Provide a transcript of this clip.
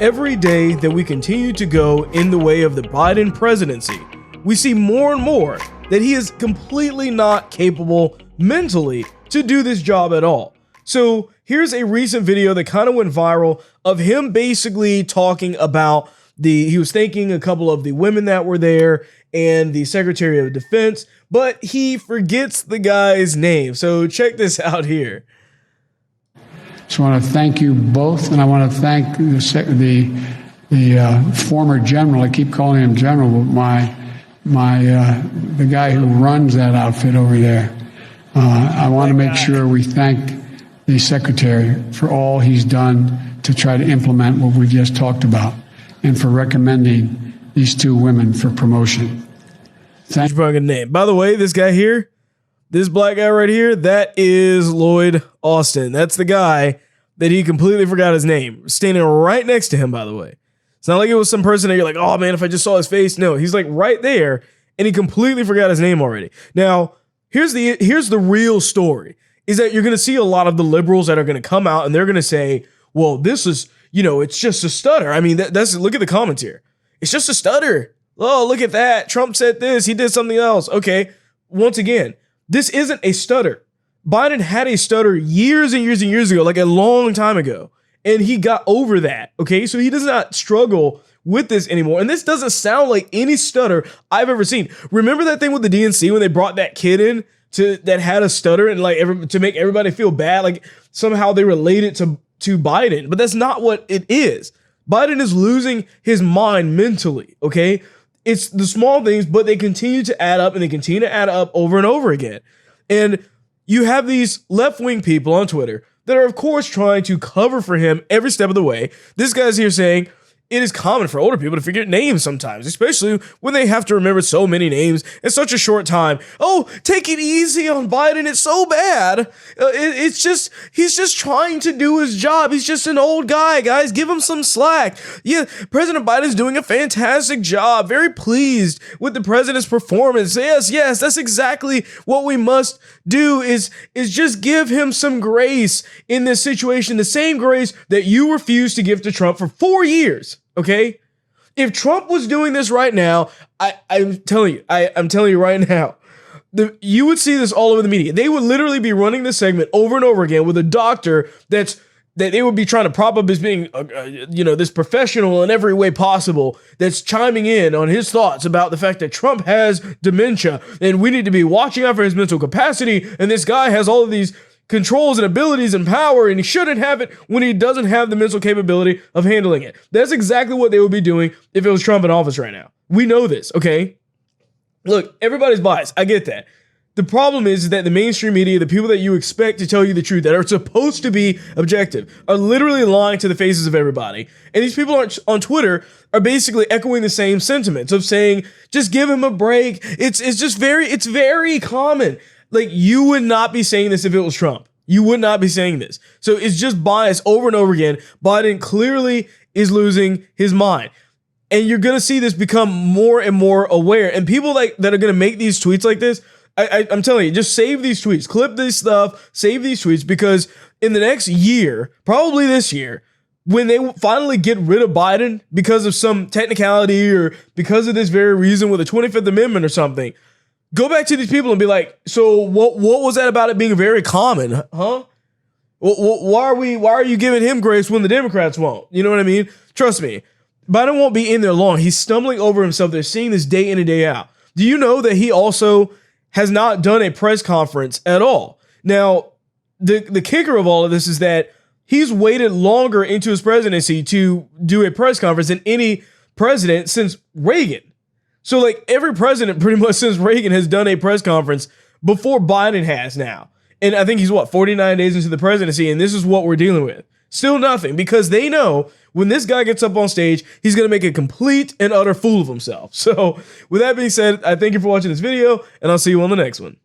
Every day that we continue to go in the way of the Biden presidency, we see more and more that he is completely not capable mentally to do this job at all. So here's a recent video that kind of went viral of him basically talking about he was thanking a couple of the women that were there and the Secretary of Defense, but he forgets the guy's name. So check this out here. So I want to thank you both, and I want to thank the former general. I keep calling him general, but the guy who runs that outfit over there. I want to make sure we thank the secretary for all he's done to try to implement what we just talked about, and for recommending these two women for promotion. Thank you for your name. By the way, this guy here, this black guy right here, that is Lloyd Austin. That's the guy that he completely forgot his name. Standing right next to him, by the way. It's not like it was some person that you're like, oh man, if I just saw his face. No, he's like right there, and he completely forgot his name already. Now, here's the real story, is that you're going to see a lot of the liberals that are going to come out, and they're going to say, well, this is, it's just a stutter. I mean, that's look at the comments here. It's just a stutter. Oh, look at that. Trump said this. He did something else. Okay. Once again, this isn't a stutter. Biden had a stutter years and years and years ago, like a long time ago, and he got over that. Okay. So he does not struggle with this anymore. And this doesn't sound like any stutter I've ever seen. Remember that thing with the DNC when they brought that kid in that had a stutter and like to make everybody feel bad? Like somehow they relate it to Biden, but that's not what it is. Biden is losing his mind mentally. Okay. It's the small things, but they continue to add up, and they continue to add up over and over again. And you have these left-wing people on Twitter that are, of course, trying to cover for him every step of the way. This guy's here saying it is common for older people to forget names sometimes, especially when they have to remember so many names in such a short time. Oh, take it easy on Biden. It's so bad. He's just trying to do his job. He's just an old guy, guys. Give him some slack. Yeah, President Biden's doing a fantastic job. Very pleased with the president's performance. Yes, that's exactly what we must do is just give him some grace in this situation. The same grace that you refused to give to Trump for 4 years. Okay, if Trump was doing this right now, I'm telling you right now, you would see this all over the media. They would literally be running this segment over and over again with a doctor that they would be trying to prop up as being, this professional in every way possible, that's chiming in on his thoughts about the fact that Trump has dementia and we need to be watching out for his mental capacity. And this guy has all of these controls and abilities and power, and he shouldn't have it when he doesn't have the mental capability of handling it. That's exactly what they would be doing if it was Trump in office right now. We know this, okay? Look, everybody's biased. I get that. The problem is that the mainstream media, the people that you expect to tell you the truth, that are supposed to be objective, are literally lying to the faces of everybody. And these people on Twitter are basically echoing the same sentiments of saying, just give him a break. It's very common. Like, you would not be saying this if it was Trump. You would not be saying this. So it's just bias over and over again. Biden clearly is losing his mind. And you're going to see this become more and more aware. And people that are going to make these tweets like this, I'm telling you, just save these tweets. Clip this stuff. Save these tweets, because in the next year, probably this year, when they finally get rid of Biden because of some technicality or because of this very reason with the 25th Amendment or something, go back to these people and be like, so what was that about it being very common, huh? Why are you giving him grace when the Democrats won't? You know what I mean? Trust me, Biden won't be in there long. He's stumbling over himself. They're seeing this day in and day out. Do you know that he also has not done a press conference at all? Now, the kicker of all of this is that he's waited longer into his presidency to do a press conference than any president since Reagan. So like every president pretty much since Reagan has done a press conference before Biden has now. And I think he's 49 days into the presidency, and this is what we're dealing with. Still nothing, because they know when this guy gets up on stage, he's going to make a complete and utter fool of himself. So with that being said, I thank you for watching this video, and I'll see you on the next one.